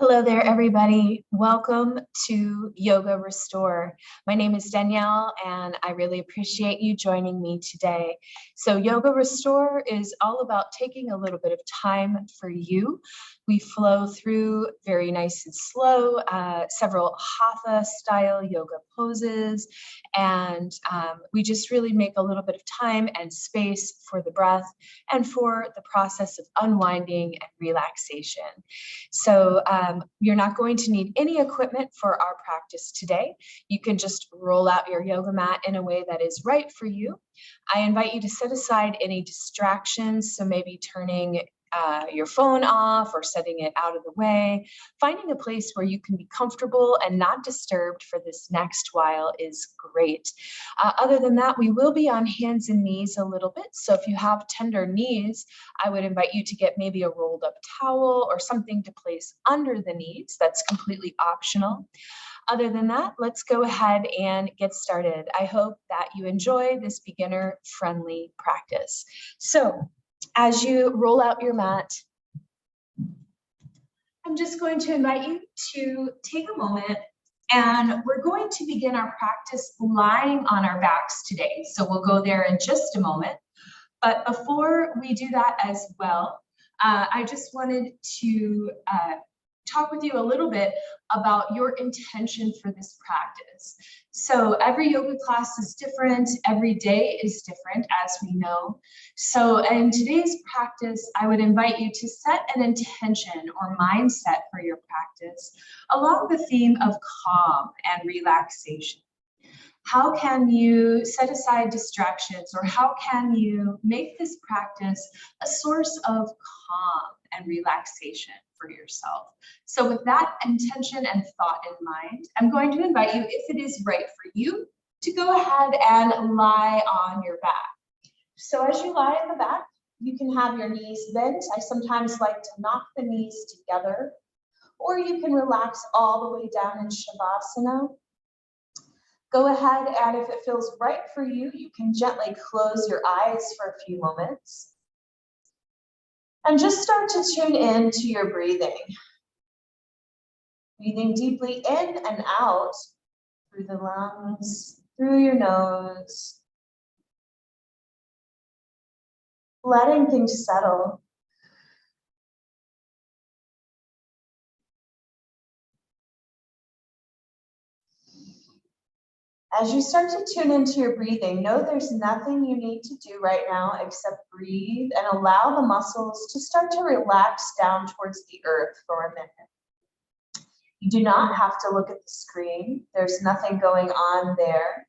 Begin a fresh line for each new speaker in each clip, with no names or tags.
Hello there, everybody. Welcome to Yoga Restore. My name is Danielle, and I really appreciate you joining me today. So Yoga Restore is all about taking a little bit of time for you. We flow through very nice and slow, several hatha-style yoga poses, and we just really make a little bit of time and space for the breath and for the process of unwinding and relaxation. So you're not going to need any equipment for our practice today. You can just roll out your yoga mat in a way that is right for you. I invite you to set aside any distractions, so maybe turning your phone off or setting it out of the way. Finding a place where you can be comfortable and not disturbed for this next while is great. Other than that, we will be on hands and knees a little bit. So if you have tender knees, I would invite you to get maybe a rolled up towel or something to place under the knees. That's completely optional. Other than that, let's go ahead and get started. I hope that you enjoy this beginner-friendly practice. So as you roll out your mat, I'm just going to invite you to take a moment, and we're going to begin our practice lying on our backs today. So we'll go there in just a moment. But before we do that as well, I just wanted to talk with you a little bit about your intention for this practice. So every yoga class is different. Every day is different, as we know. So in today's practice, I would invite you to set an intention or mindset for your practice along the theme of calm and relaxation. How can you set aside distractions, or how can you make this practice a source of calm and relaxation for yourself? So with that intention and thought in mind, I'm going to invite you, if it is right for you, to go ahead and lie on your back. So as you lie on the back, you can have your knees bent. I sometimes like to knock the knees together, or you can relax all the way down in Shavasana. Go ahead, and if it feels right for you, you can gently close your eyes for a few moments. And just start to tune in to your breathing. Breathing deeply in and out through the lungs, through your nose. Letting things settle. As you start to tune into your breathing, know there's nothing you need to do right now except breathe and allow the muscles to start to relax down towards the earth for a minute. You do not have to look at the screen. There's nothing going on there.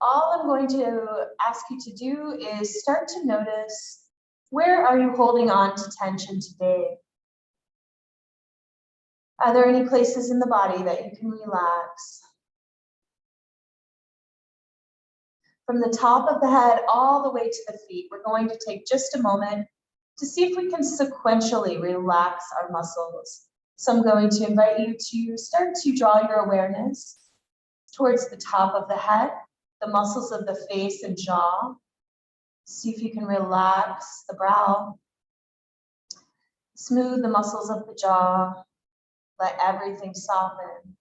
All I'm going to ask you to do is start to notice, where are you holding on to tension today? Are there any places in the body that you can relax? From the top of the head all the way to the feet, we're going to take just a moment to see if we can sequentially relax our muscles. So I'm going to invite you to start to draw your awareness towards the top of the head, the muscles of the face and jaw. See if you can relax the brow. Smooth the muscles of the jaw. Let everything soften.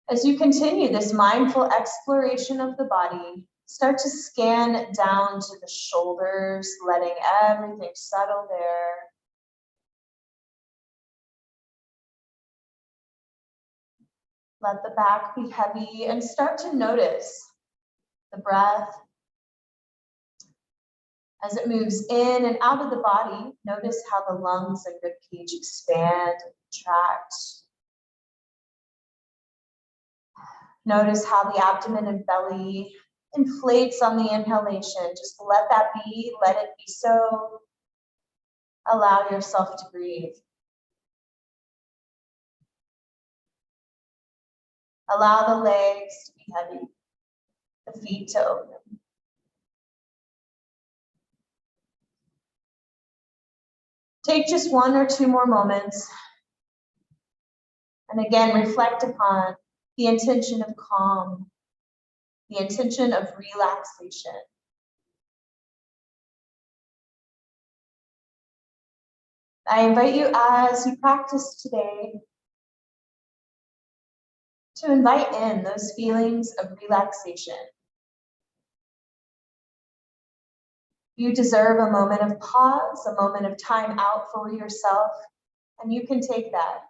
As you continue this mindful exploration of the body, start to scan down to the shoulders, letting everything settle there. Let the back be heavy and start to notice the breath. As it moves in and out of the body, notice how the lungs and ribcage expand and contract. Notice how the abdomen and belly inflates on the inhalation. Just let that be, let it be so. Allow yourself to breathe. Allow the legs to be heavy, the feet to open. Take just one or two more moments. And again, reflect upon the intention of calm, the intention of relaxation. I invite you as you practice today to invite in those feelings of relaxation. You deserve a moment of pause, a moment of time out for yourself, and you can take that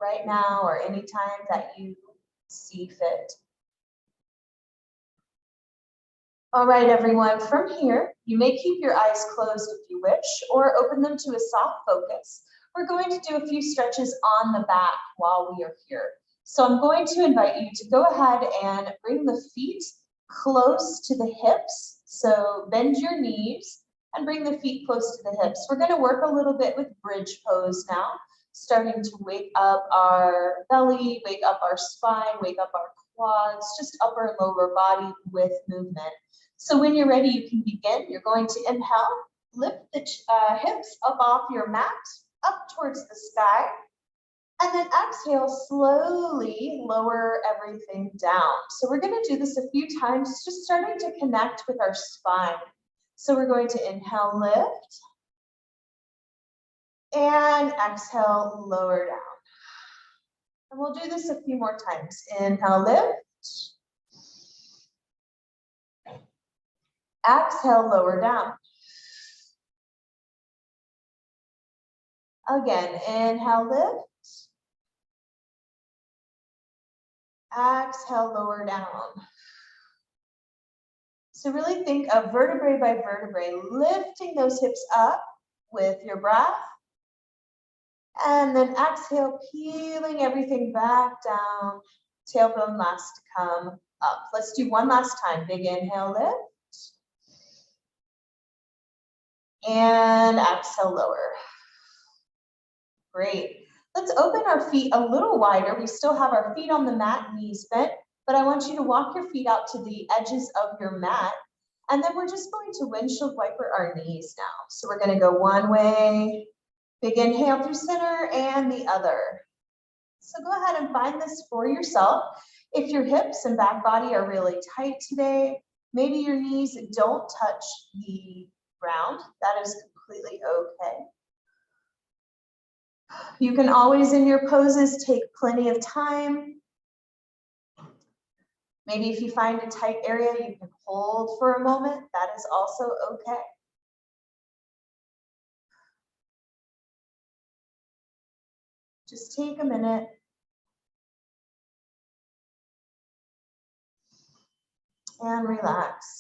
right now or anytime that you see fit. All right, everyone, from here, you may keep your eyes closed if you wish, or open them to a soft focus. We're going to do a few stretches on the back while we are here. So I'm going to invite you to go ahead and bring the feet close to the hips. So bend your knees and bring the feet close to the hips. We're going to work a little bit with bridge pose now, starting to wake up our belly, wake up our spine, wake up our quads, just upper and lower body with movement. So when you're ready, you can begin. You're going to inhale, lift the hips up off your mat, up towards the sky. And then exhale, slowly lower everything down. So we're going to do this a few times, just starting to connect with our spine. So we're going to inhale, lift. And exhale, lower down. And we'll do this a few more times. Inhale, lift. Exhale, lower down. Again, inhale, lift. Exhale, lower down. So really think of vertebrae by vertebrae, lifting those hips up with your breath. And then exhale, peeling everything back down. Tailbone last to come up. Let's do one last time. Big inhale, lift. And exhale, lower. Great. Let's open our feet a little wider. We still have our feet on the mat, knees bent, but I want you to walk your feet out to the edges of your mat. And then we're just going to windshield wiper our knees now. So we're going to go one way, big inhale through center, and the other. So go ahead and find this for yourself. If your hips and back body are really tight today, maybe your knees don't touch the ground. That is completely okay. You can always, in your poses, take plenty of time. Maybe if you find a tight area, you can hold for a moment. That is also okay. Just take a minute. And relax.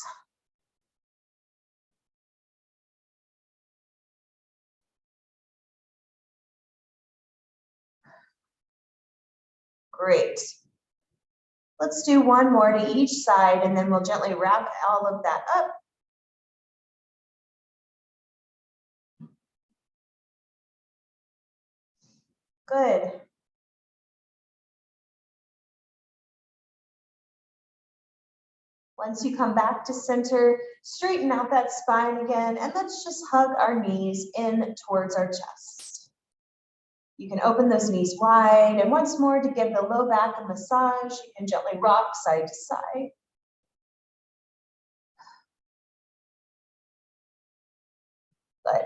Great. Let's do one more to each side, and then we'll gently wrap all of that up. Good. Once you come back to center, straighten out that spine again, and let's just hug our knees in towards our chest. You can open those knees wide, and once more to give the low back a massage, you can gently rock side to side. Good.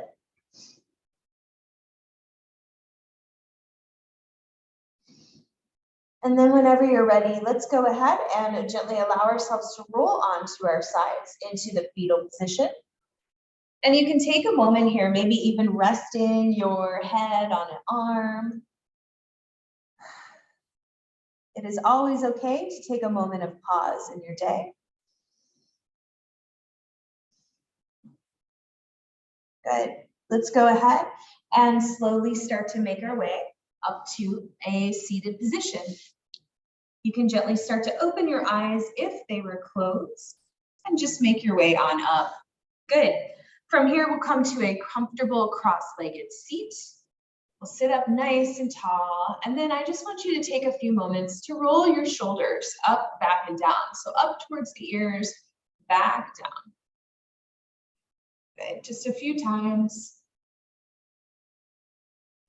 And then whenever you're ready, let's go ahead and gently allow ourselves to roll onto our sides into the fetal position. And you can take a moment here, maybe even resting your head on an arm. It is always okay to take a moment of pause in your day. Good. Let's go ahead and slowly start to make our way up to a seated position. You can gently start to open your eyes if they were closed and just make your way on up. Good. From here, we'll come to a comfortable cross-legged seat. We'll sit up nice and tall. And then I just want you to take a few moments to roll your shoulders up, back, and down. So up towards the ears, back down. Good. Just a few times.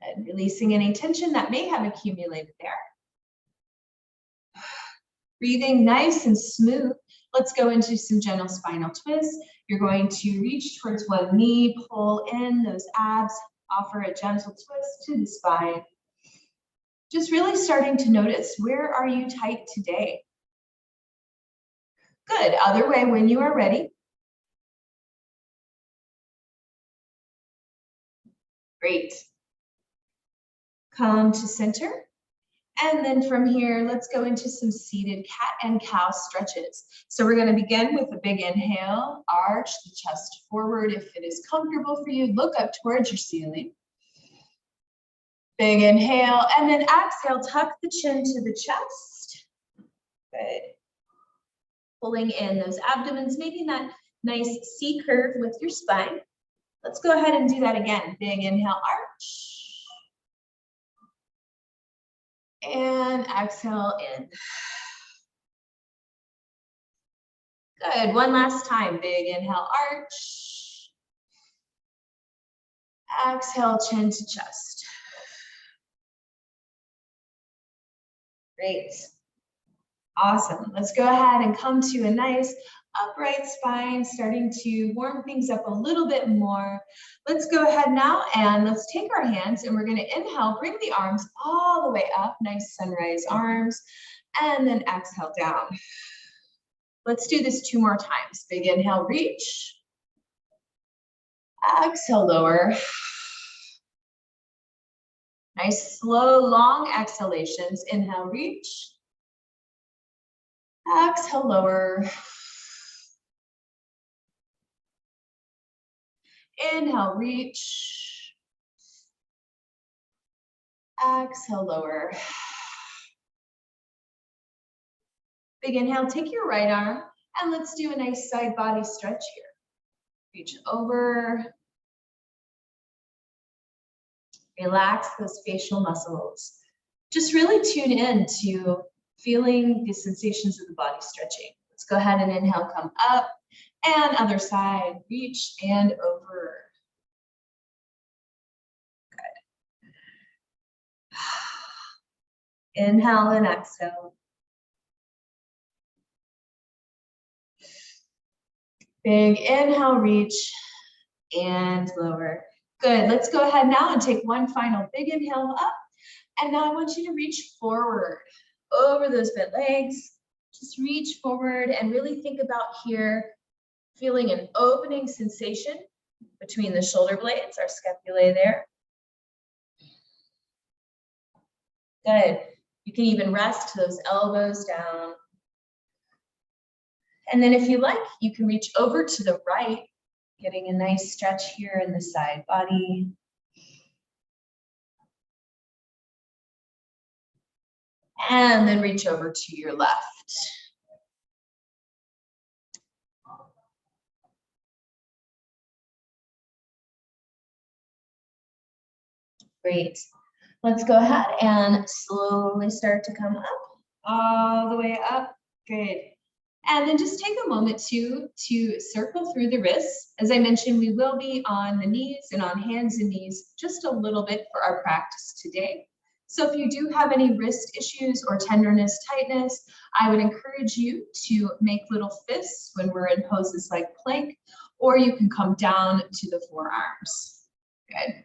And releasing any tension that may have accumulated there. Breathing nice and smooth. Let's go into some gentle spinal twists. You're going to reach towards one knee, pull in those abs, Offer a gentle twist to the spine. Just really starting to notice, where are you tight today? Good. Other way when you are ready. Great. Come to center. And then from here, let's go into some seated cat and cow stretches. So we're going to begin with a big inhale, arch the chest forward. If it is comfortable for you, look up towards your ceiling. Big inhale, and then exhale, tuck the chin to the chest. Good. Pulling in those abdomens, making that nice C curve with your spine. Let's go ahead and do that again. Big inhale, arch. And exhale in. Good, one last time. Big inhale, arch. Exhale, chin to chest. Great. Awesome. Let's go ahead and come to a nice upright spine, starting to warm things up a little bit more. Let's go ahead now and let's take our hands and we're going to inhale, bring the arms all the way up, nice sunrise arms, and then exhale down. Let's do this 2 more times. Big inhale, reach. Exhale, lower. Nice, slow, long exhalations. Inhale, reach. Exhale, lower. Inhale, reach. Exhale, lower. Big inhale, take your right arm and let's do a nice side body stretch here. Reach over. Relax those facial muscles. Just really tune in to feeling the sensations of the body stretching. Let's go ahead and inhale, come up, and other side, reach and over. Good. Inhale and exhale. Big inhale, reach and lower. Good, let's go ahead now and take one final big inhale up. And now I want you to reach forward over those bent legs. Just reach forward and really think about here, feeling an opening sensation between the shoulder blades, our scapulae there. Good. You can even rest those elbows down. And then if you like, you can reach over to the right, getting a nice stretch here in the side body. And then reach over to your left. Great. Let's go ahead and slowly start to come up, all the way up. Good. And then just take a moment to circle through the wrists. As I mentioned, we will be on the knees and on hands and knees just a little bit for our practice today. So if you do have any wrist issues or tenderness, tightness, I would encourage you to make little fists when we're in poses like plank, or you can come down to the forearms. Good.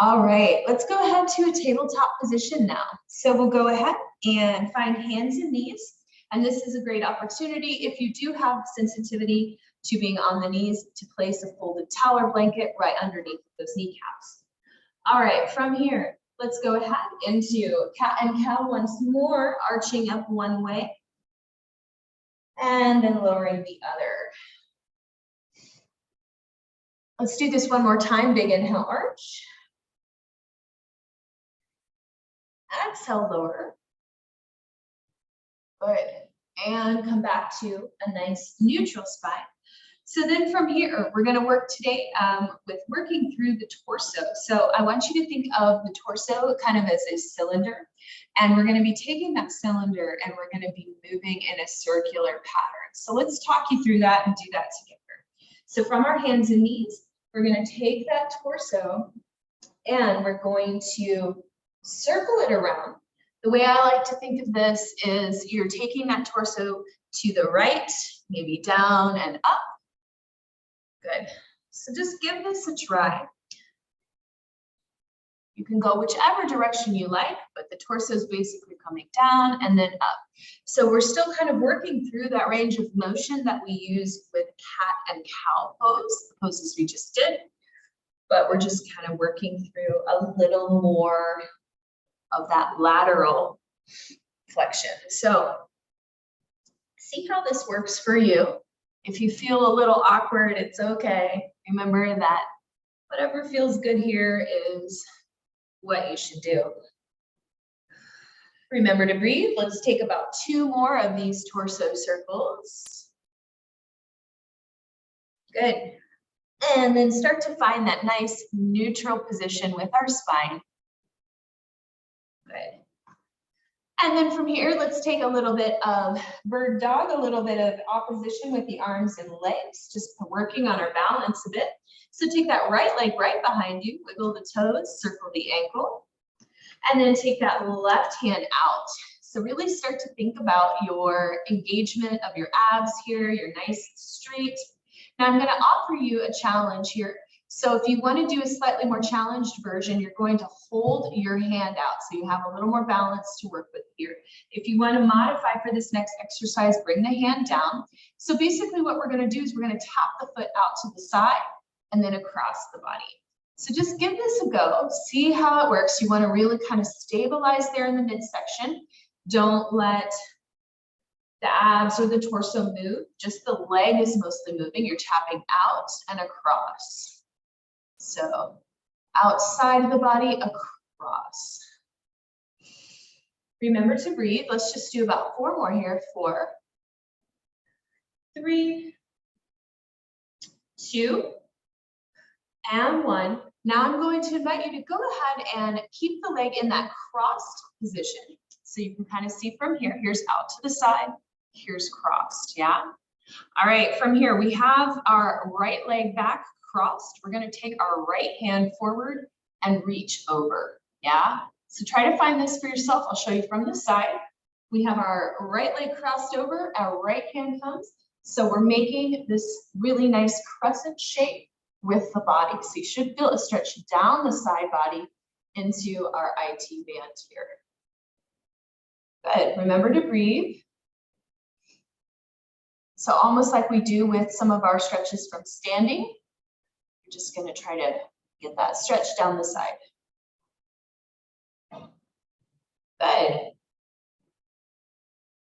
All right, let's go ahead to a tabletop position now. So we'll go ahead and find hands and knees. And this is a great opportunity if you do have sensitivity to being on the knees to place a folded towel or blanket right underneath those kneecaps. All right, from here, let's go ahead into cat and cow once more, arching up one way and then lowering the other. Let's do this one more time. Big inhale, arch. Exhale, lower. Good. And come back to a nice neutral spine. So then from here, we're going to work today with working through the torso. So I want you to think of the torso kind of as a cylinder. And we're going to be taking that cylinder and we're going to be moving in a circular pattern. So let's talk you through that and do that together. So from our hands and knees, we're going to take that torso and we're going to circle it around. The way I like to think of this is you're taking that torso to the right, maybe down and up. Good. So just give this a try. You can go whichever direction you like, but the torso is basically coming down and then up. So we're still kind of working through that range of motion that we use with cat and cow pose, the poses we just did, but we're just kind of working through a little more of that lateral flexion. So see how this works for you. If you feel a little awkward, it's okay. Remember that whatever feels good here is what you should do. Remember to breathe. Let's take about 2 more of these torso circles. Good. And then start to find that nice neutral position with our spine. Good. And then from here, let's take a little bit of bird dog, a little bit of opposition with the arms and legs, just working on our balance a bit. So take that right leg right behind you, wiggle the toes, circle the ankle, and then take that left hand out. So really start to think about your engagement of your abs here. You're nice and straight. Now I'm going to offer you a challenge here. So if you want to do a slightly more challenged version, you're going to hold your hand out so you have a little more balance to work with here. If you want to modify for this next exercise, bring the hand down. So basically what we're going to do is we're going to tap the foot out to the side and then across the body. So just give this a go, see how it works. You want to really kind of stabilize there in the midsection. Don't let the abs or the torso move, just the leg is mostly moving. You're tapping out and across. So outside of the body, across. Remember to breathe. Let's just do about 4 more here. 4, 3, 2, and 1. Now I'm going to invite you to go ahead and keep the leg in that crossed position. So you can kind of see from here, here's out to the side, here's crossed, yeah? All right, from here, we have our right leg back crossed. We're going to take our right hand forward and reach over, yeah? So try to find this for yourself. I'll show you from the side. We have our right leg crossed over, our right hand comes. So we're making this really nice crescent shape with the body. So you should feel a stretch down the side body into our IT band here. Good. Remember to breathe. So almost like we do with some of our stretches from standing, you're just going to try to get that stretch down the side. Good.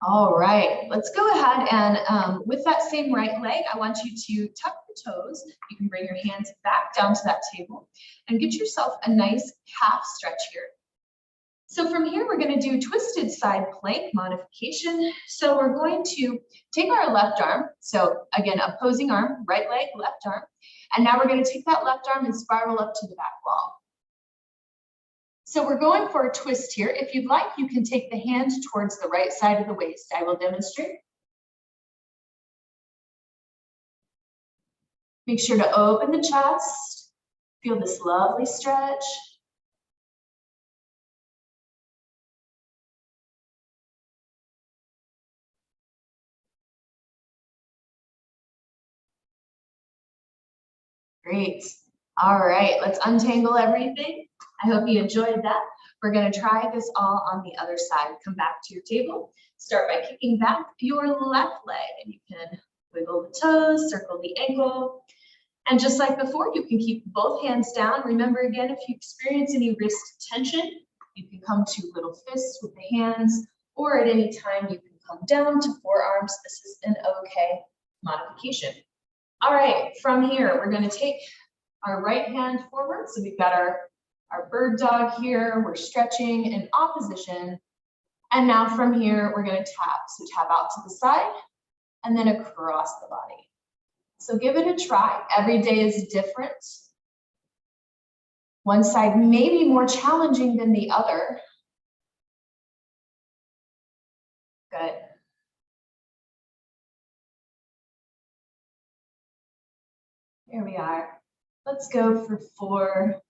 All right, let's go ahead and with that same right leg, I want you to tuck the toes. You can bring your hands back down to that table and get yourself a nice calf stretch here. So from here, we're going to do twisted side plank modification. So we're going to take our left arm. So again, opposing arm, right leg, left arm. And now we're going to take that left arm and spiral up to the back wall. So we're going for a twist here. If you'd like, you can take the hand towards the right side of the waist. I will demonstrate. Make sure to open the chest. Feel this lovely stretch. Great. All right, let's untangle everything. I hope you enjoyed that. We're going to try this all on the other side. Come back to your table. Start by kicking back your left leg, and you can wiggle the toes, circle the ankle. And just like before, you can keep both hands down. Remember, again, if you experience any wrist tension, you can come to little fists with the hands, or at any time you can come down to forearms. This is an okay modification. All right, from here, we're going to take our right hand forward. So we've got our bird dog here. We're stretching in opposition. And now from here, we're going to tap. So tap out to the side and then across the body. So give it a try. Every day is different. One side may be more challenging than the other. Good. Here we are. Let's go for 4,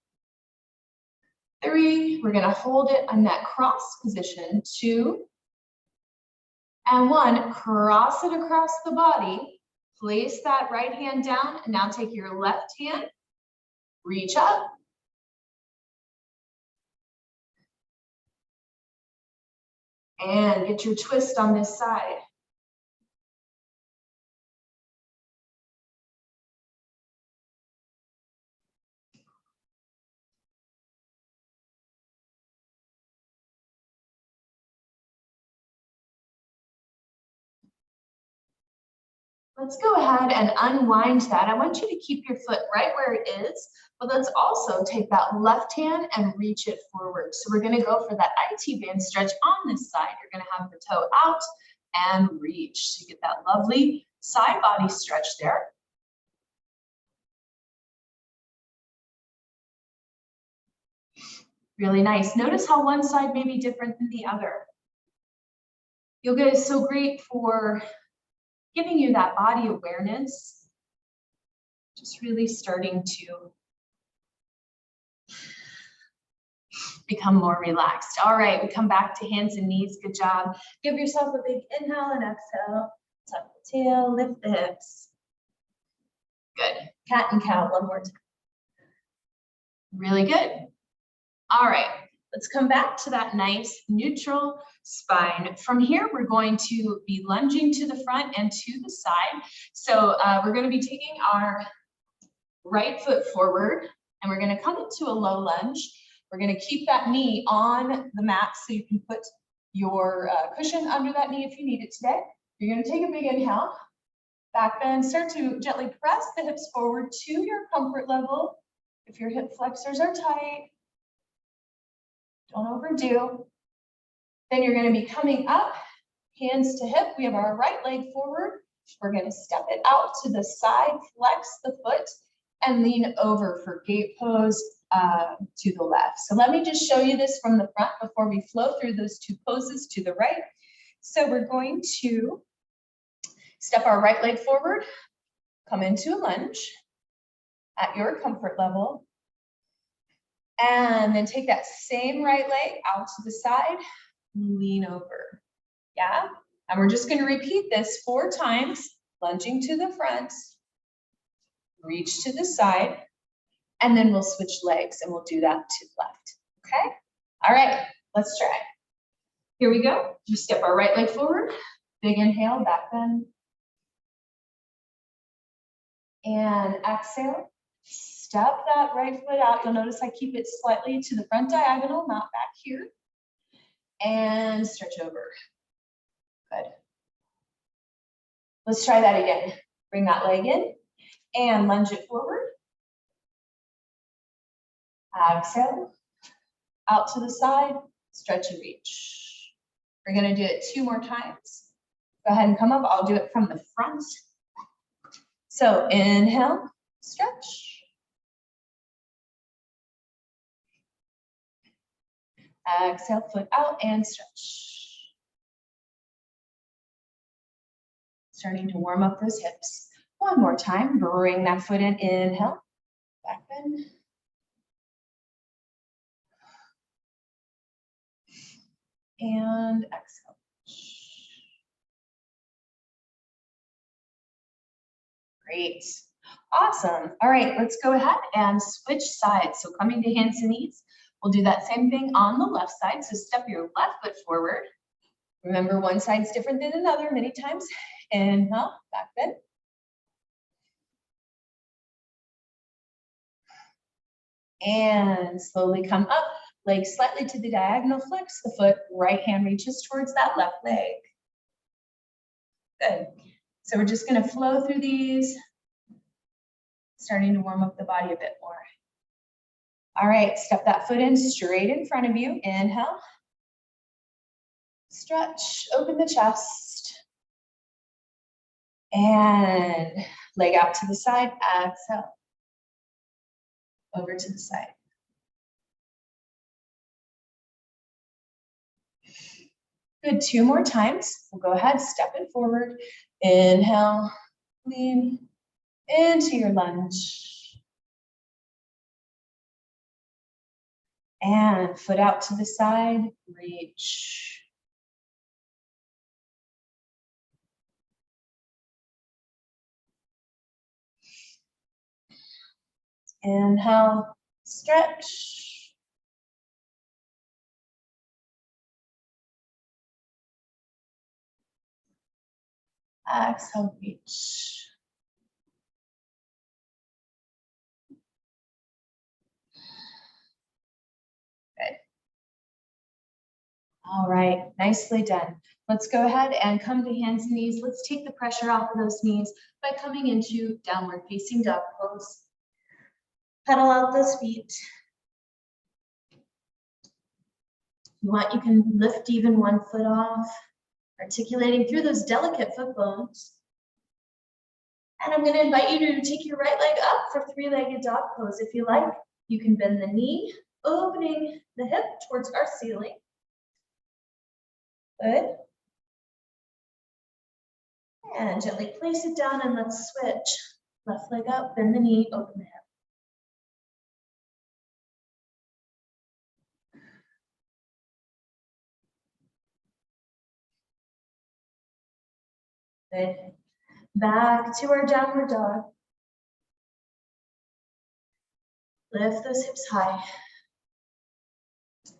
3. We're going to hold it on that cross position. 2 and 1. Cross it across the body. Place that right hand down, and now take your left hand, reach up, And get your twist on this side. Let's go ahead and unwind that. I want you to keep your foot right where it is, but let's also take that left hand and reach it forward. So we're gonna go for that IT band stretch on this side. You're gonna have the toe out and reach. So you get that lovely side body stretch there. Really nice. Notice how one side may be different than the other. Yoga is so great for giving you that body awareness, just really starting to become more relaxed. All right, we come back to hands and knees. Good job. Give yourself a big inhale and exhale. Tuck the tail, lift the hips. Good. Cat and cow one more time. Really good. All right, let's come back to that nice neutral spine. From here, we're going to be lunging to the front and to the side. So we're going to be taking our right foot forward and we're going to come into a low lunge. We're going to keep that knee on the mat so you can put your cushion under that knee if you need it today. You're going to take a big inhale, back bend, start to gently press the hips forward to your comfort level. If your hip flexors are tight, don't overdo. Then you're going to be coming up, hands to hip. We have our right leg forward. We're going to step it out to the side, flex the foot, and lean over for gate pose to the left. So let me just show you this from the front before we flow through those two poses to the right. So we're going to step our right leg forward, come into a lunge at your comfort level, and then take that same right leg out to the side, lean over. Yeah, and we're just going to repeat this 4 times, lunging to the front, reach to the side, and then we'll switch legs and we'll do that to left. Okay? All right, let's try. Here we go. We step our right leg forward, big inhale, back bend, and exhale. Step that right foot out. You'll notice I keep it slightly to the front diagonal, not back here. And stretch over. Good. Let's try that again. Bring that leg in and lunge it forward. Exhale. Out to the side, stretch and reach. We're going to do it 2 more times. Go ahead and come up. I'll do it from the front. So inhale, stretch. Exhale, foot out and stretch. Starting to warm up those hips. 1 more time, bring that foot in, inhale, back bend. And exhale. Great. Awesome. All right, let's go ahead and switch sides. So coming to hands and knees, we'll do that same thing on the left side. So step your left foot forward. Remember, one side's different than another many times. Inhale, back bend. And slowly come up, leg slightly to the diagonal, flex the foot, right hand reaches towards that left leg. Good. So we're just going to flow through these, starting to warm up the body a bit more. All right, step that foot in straight in front of you. Inhale. Stretch, open the chest. And leg out to the side, exhale. Over to the side. Good, 2 more times. We'll go ahead, step it forward. Inhale, lean into your lunge. And foot out to the side, reach. Inhale, stretch. Exhale, reach. Good. All right, nicely done. Let's go ahead and come to hands and knees. Let's take the pressure off of those knees by coming into downward facing dog pose. Pedal out those feet. If you want, you can lift even one foot off, articulating through those delicate foot bones. And I'm going to invite you to take your right leg up for three-legged dog pose. If you like, you can bend the knee, opening the hip towards our ceiling. Good. And gently place it down and let's switch. Left leg up, bend the knee, open the hip. Good. Back to our downward dog. Lift those hips high.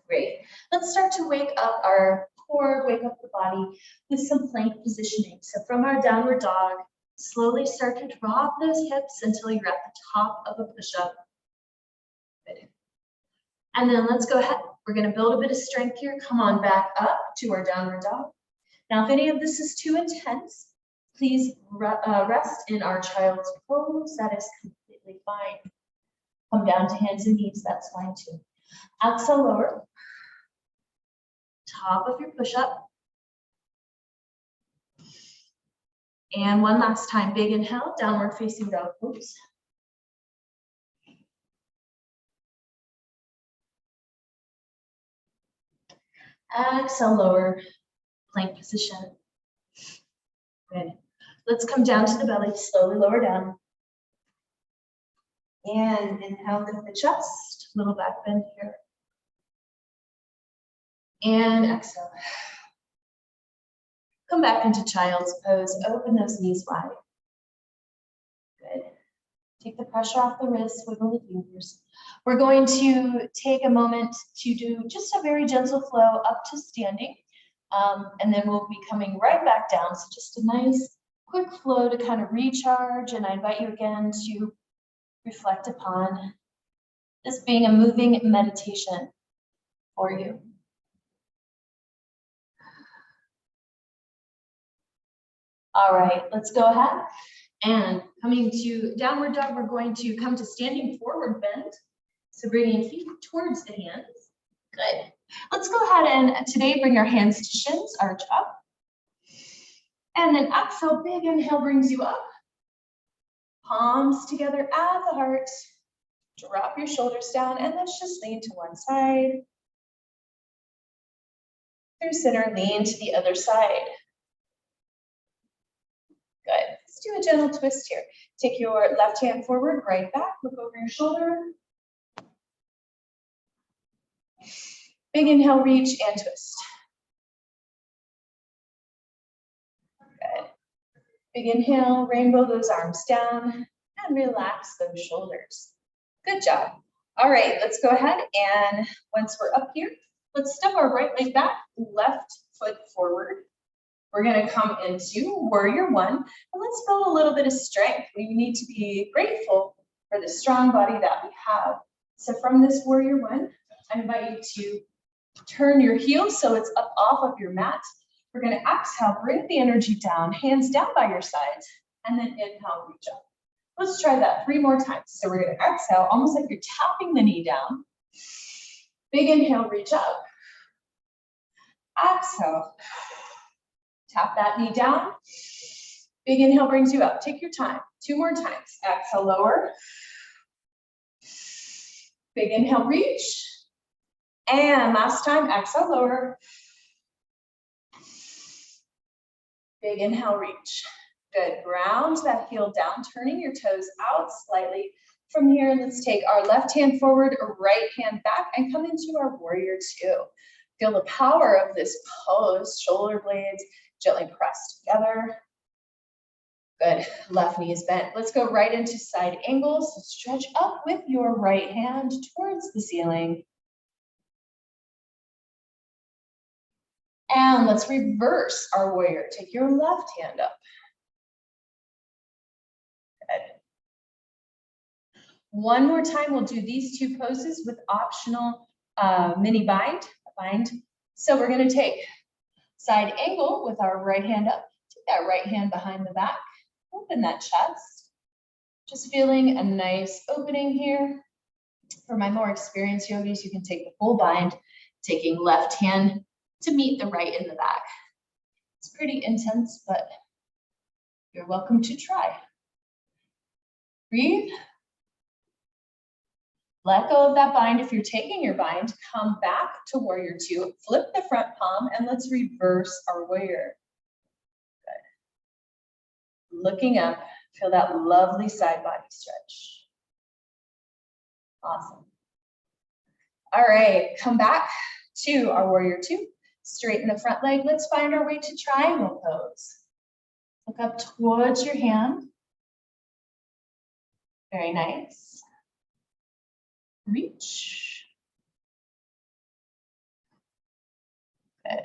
Great. Let's start to wake up our core, wake up the body with some plank positioning. So from our downward dog, slowly start to drop those hips until you're at the top of a push-up. Good. And then let's go ahead. We're going to build a bit of strength here. Come on back up to our downward dog. Now, if any of this is too intense, please rest in our child's pose. That is completely fine. Come down to hands and knees. That's fine too. Exhale, lower. Top of your push-up. And one last time, big inhale, downward facing dog pose. Exhale, lower, plank position. Good. Let's come down to the belly, slowly lower down. And inhale, lift the chest, little back bend here. And exhale. Come back into child's pose, open those knees wide. Good. Take the pressure off the wrists, wiggle the fingers. We're going to take a moment to do just a very gentle flow up to standing. And then we'll be coming right back down. So just a nice quick flow to kind of recharge. And I invite you again to reflect upon this being a moving meditation for you. All right, let's go ahead. And coming to downward dog, we're going to come to standing forward bend. So bringing feet towards the hands. Good. Let's go ahead and today bring our hands to shins, arch up. And then exhale, big inhale brings you up. Palms together at the heart. Drop your shoulders down and let's just lean to one side. Through center, lean to the other side. Good. Let's do a gentle twist here. Take your left hand forward, right back, look over your shoulder. Big inhale, reach and twist. Good. Big inhale, rainbow those arms down and relax those shoulders. Good job. All right, let's go ahead and once we're up here, let's step our right leg back, left foot forward. We're going to come into warrior one, and let's build a little bit of strength. We need to be grateful for the strong body that we have. So from this warrior one, I invite you to turn your heels so it's up off of your mat. We're going to exhale, bring the energy down, hands down by your sides, and then inhale, reach up. Let's try that 3 more times. So we're going to exhale, almost like you're tapping the knee down. Big inhale, reach up. Exhale. Tap that knee down. Big inhale brings you up. Take your time. 2 more times. Exhale, lower. Big inhale, reach. And last time, exhale, lower. Big inhale, reach. Good. Ground that heel down, turning your toes out slightly. From here, let's take our left hand forward, right hand back, and come into our warrior two. Feel the power of this pose. Shoulder blades gently pressed together. Good. Left knee is bent. Let's go right into side angles. So stretch up with your right hand towards the ceiling. And let's reverse our warrior. Take your left hand up. One more time, we'll do these two poses with optional mini bind. So we're going to take side angle with our right hand up. Take that right hand behind the back. Open that chest. Just feeling a nice opening here. For my more experienced yogis, you can take the full bind, taking left hand to meet the right in the back. It's pretty intense, but you're welcome to try. Breathe. Let go of that bind. If you're taking your bind, come back to warrior two, flip the front palm, and let's reverse our warrior. Good. Looking up, feel that lovely side body stretch. Awesome. All right, come back to our warrior two. Straighten the front leg. Let's find our way to triangle pose. Look up towards your hand. Very nice. Reach. Good.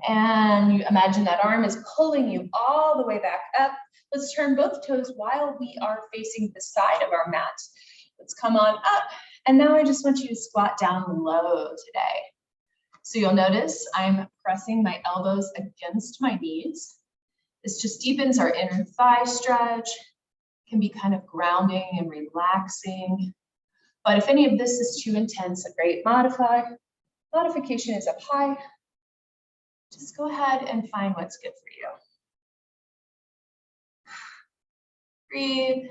And you imagine that arm is pulling you all the way back up. Let's turn both toes while we are facing the side of our mat. Let's come on up. And now I just want you to squat down low today. So you'll notice I'm pressing my elbows against my knees. This just deepens our inner thigh stretch. Can be kind of grounding and relaxing. But if any of this is too intense, a great modification is up high. Just go ahead and find what's good for you. Breathe.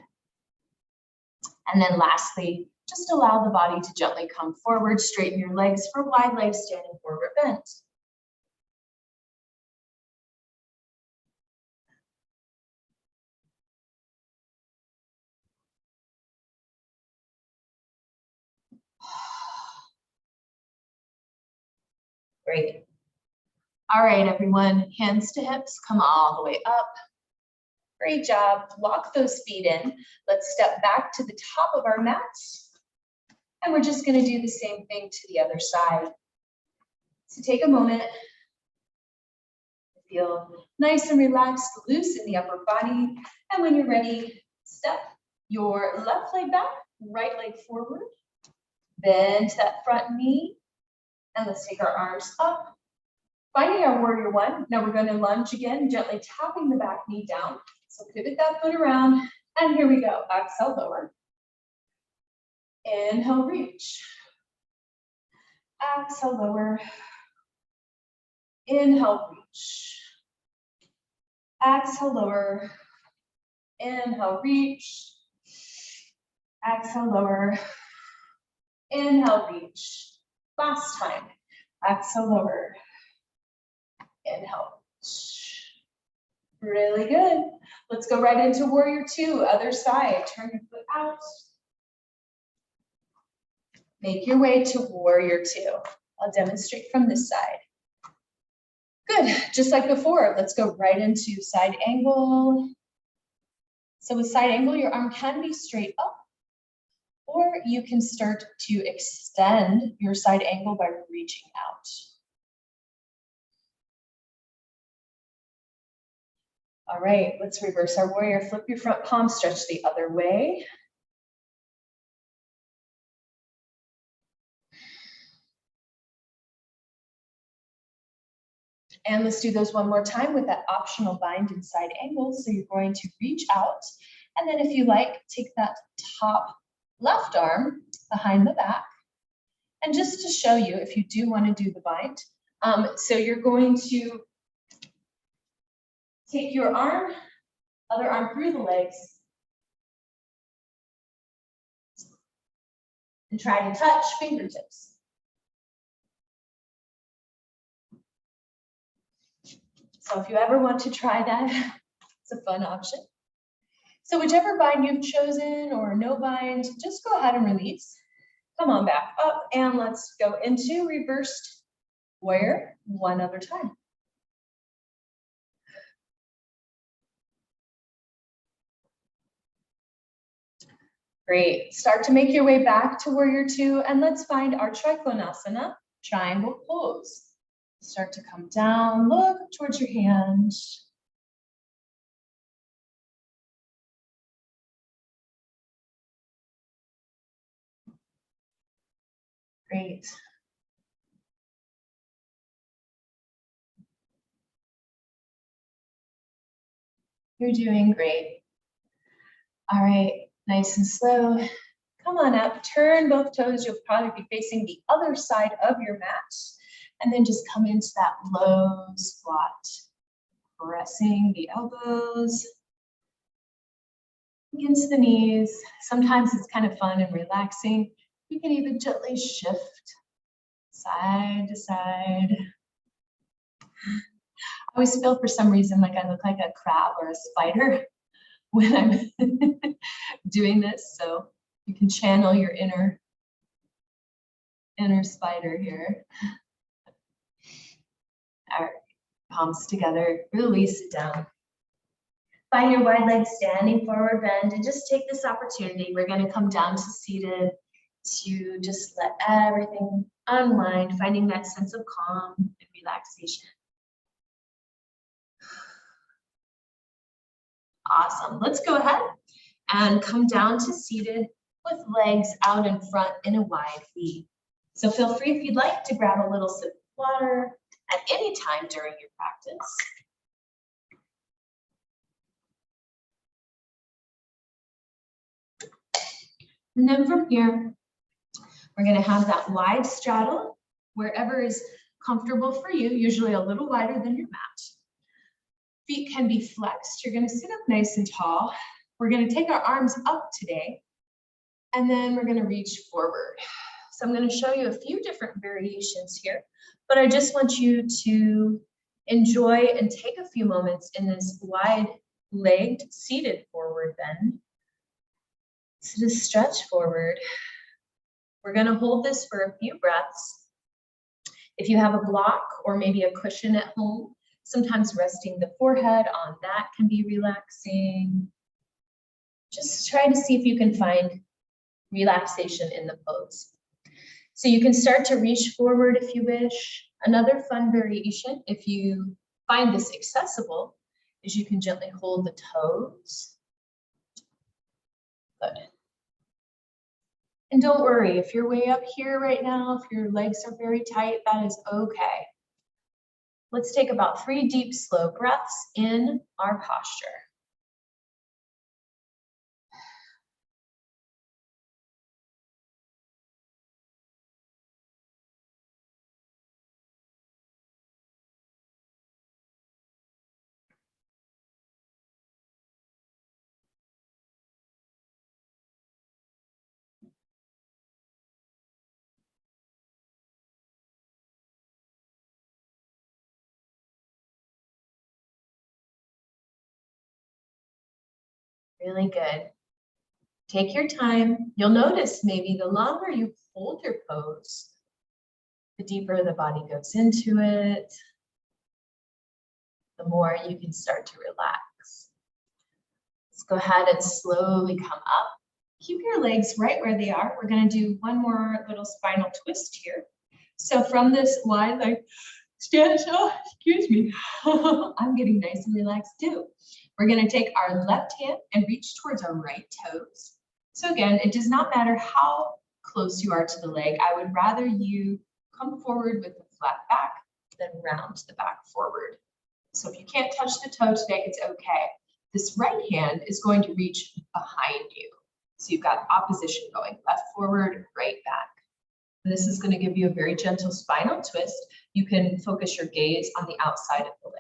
And then lastly, just allow the body to gently come forward, straighten your legs for wide legs, standing forward bent. Great. All right, everyone, hands to hips, come all the way up. Great job. Lock those feet in. Let's step back to the top of our mat. And we're just going to do the same thing to the other side. So take a moment. Feel nice and relaxed, loose in the upper body. And when you're ready, step your left leg back, right leg forward. Bend that front knee. And let's take our arms up. Finding our warrior one. Now we're going to lunge again, gently tapping the back knee down. So pivot that foot around. And here we go. Exhale, lower. Inhale, reach. Exhale, lower. Inhale, reach. Exhale, lower. Inhale, reach. Exhale, lower. Inhale, reach. Last time. Exhale, lower. Inhale, reach. Really good. Let's go right into warrior two, other side. Turn your foot out. Make your way to warrior two. I'll demonstrate from this side. Good, just like before, let's go right into side angle. So with side angle, your arm can be straight up, or you can start to extend your side angle by reaching out. All right, let's reverse our warrior. Flip your front palm, stretch the other way. And let's do those one more time with that optional bind and side angle. So you're going to reach out. And then if you like, take that top left arm behind the back. And just to show you, if you do want to do the bind, so you're going to take your arm, other arm through the legs, and try to touch fingertips. So if you ever want to try that, it's a fun option. So whichever bind you've chosen or no bind, just go ahead and release. Come on back up and let's go into reversed warrior one other time. Great. Start to make your way back to warrior two and let's find our Trikonasana, triangle pose. Start to come down, look towards your hand. Great. You're doing great. All right, nice and slow. Come on up, turn both toes. You'll probably be facing the other side of your mat. And then just come into that low squat. Pressing the elbows against the knees. Sometimes it's kind of fun and relaxing. You can even gently shift side to side. I always feel for some reason like I look like a crab or a spider when I'm doing this. So you can channel your inner spider here. All right, palms together, release it down. Find your wide legs standing forward bend and just take this opportunity. We're going to come down to seated to just let everything unwind, finding that sense of calm and relaxation. Awesome. Let's go ahead and come down to seated with legs out in front in a wide V. So feel free if you'd like to grab a little sip of water at any time during your practice. And then from here, we're going to have that wide straddle wherever is comfortable for you, usually a little wider than your mat. Feet can be flexed. You're going to sit up nice and tall. We're going to take our arms up today, and then we're going to reach forward. So I'm going to show you a few different variations here, but I just want you to enjoy and take a few moments in this wide-legged seated forward bend. So just stretch forward. We're going to hold this for a few breaths. If you have a block or maybe a cushion at home, sometimes resting the forehead on that can be relaxing. Just try to see if you can find relaxation in the pose. So you can start to reach forward if you wish. Another fun variation, if you find this accessible, is you can gently hold the toes. Good. And don't worry, if you're way up here right now, if your legs are very tight, that is okay. Let's take about 3 deep, slow breaths in our posture. Really good. Take your time. You'll notice maybe the longer you hold your pose, the deeper the body goes into it, the more you can start to relax. Let's go ahead and slowly come up. Keep your legs right where they are. We're going to do one more little spinal twist here. So from this wide leg stance, oh, excuse me, I'm getting nice and relaxed too. We're going to take our left hand and reach towards our right toes. So again, it does not matter how close you are to the leg. I would rather you come forward with a flat back than round the back forward. So if you can't touch the toe today, it's okay. This right hand is going to reach behind you. So you've got opposition going, left forward, right back. And this is going to give you a very gentle spinal twist. You can focus your gaze on the outside of the leg.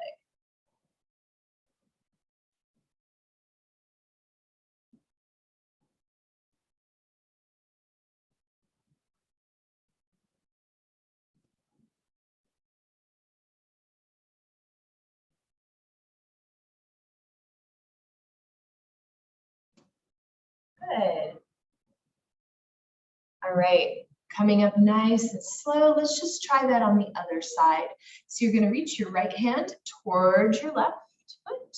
Good. All right, coming up nice and slow. Let's just try that on the other side. So you're going to reach your right hand towards your left foot,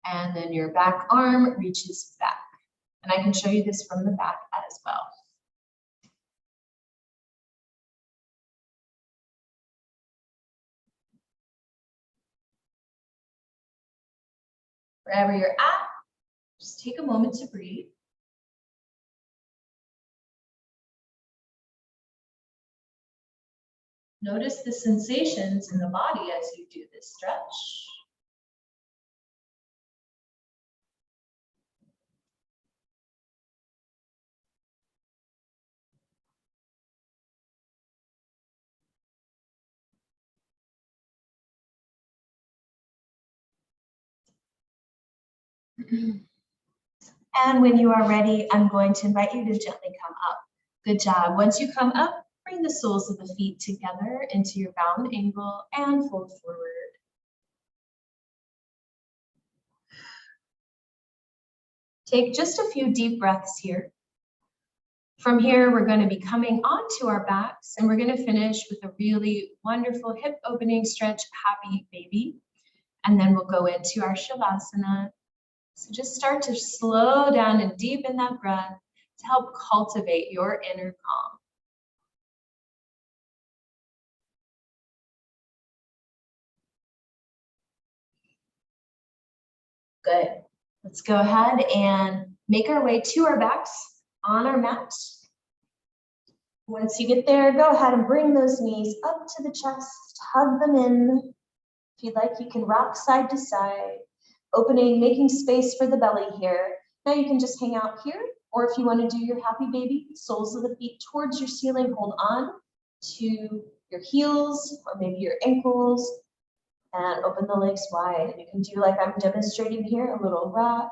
and then your back arm reaches back. And I can show you this from the back as well. Wherever you're at, just take a moment to breathe. Notice the sensations in the body as you do this stretch. And when you are ready, I'm going to invite you to gently come up. Good job. Once you come up, bring the soles of the feet together into your bound angle and fold forward. Take just a few deep breaths here. From here, we're going to be coming onto our backs, and we're going to finish with a really wonderful hip opening stretch, happy baby. And then we'll go into our Shavasana. So just start to slow down and deepen that breath to help cultivate your inner calm. Good. Let's go ahead and make our way to our backs on our mat. Once you get there, go ahead and bring those knees up to the chest, hug them in. If you'd like, you can rock side to side, opening, making space for the belly here. Now you can just hang out here, or if you want to do your happy baby, soles of the feet towards your ceiling, hold on to your heels or maybe your ankles, and open the legs wide. You can do like I'm demonstrating here, a little rock,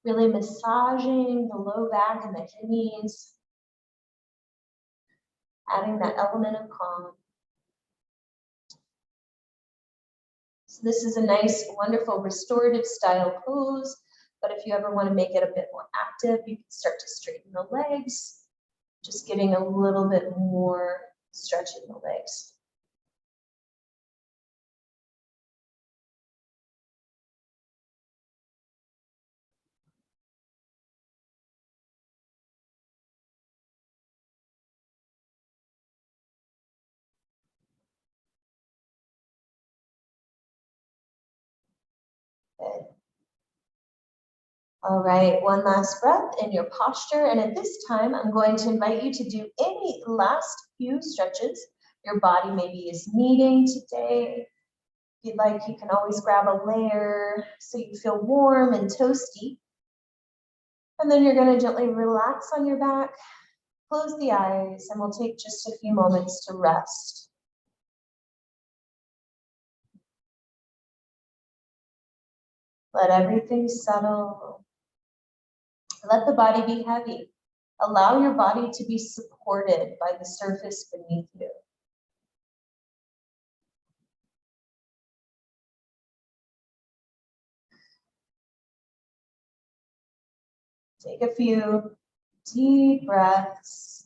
really massaging the low back and the kidneys, adding that element of calm. So this is a nice, wonderful restorative style pose, but if you ever want to make it a bit more active, you can start to straighten the legs, just getting a little bit more stretch in the legs. Good. All right, one last breath in your posture. And at this time, I'm going to invite you to do any last few stretches your body maybe is needing today. If you'd like, you can always grab a layer so you feel warm and toasty. And then you're going to gently relax on your back, close the eyes, and we'll take just a few moments to rest. Let everything settle. Let the body be heavy. Allow your body to be supported by the surface beneath you. Take a few deep breaths.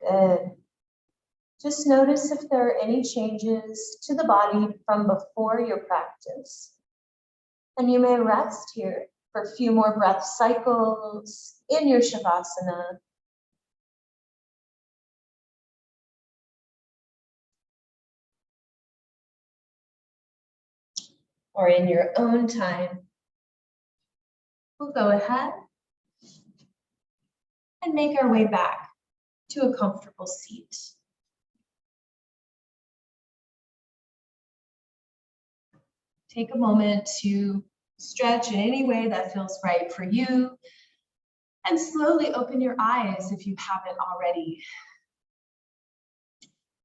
Good. Just notice if there are any changes to the body from before your practice. And you may rest here for a few more breath cycles in your Shavasana. Or in your own time. We'll go ahead and make our way back to a comfortable seat. Take a moment to stretch in any way that feels right for you, and slowly open your eyes if you haven't already.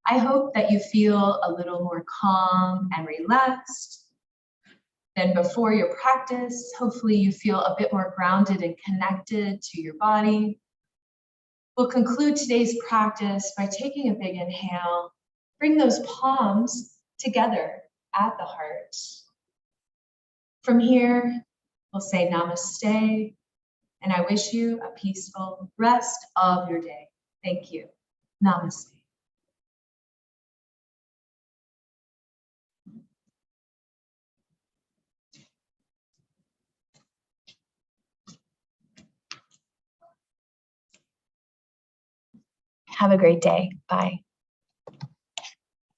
I hope that you feel a little more calm and relaxed than before your practice. Hopefully you feel a bit more grounded and connected to your body. We'll conclude today's practice by taking a big inhale. Bring those palms together at the heart. From here, we'll say namaste, And I wish you a peaceful rest of your day. Thank you. Namaste. Have a great day. Bye.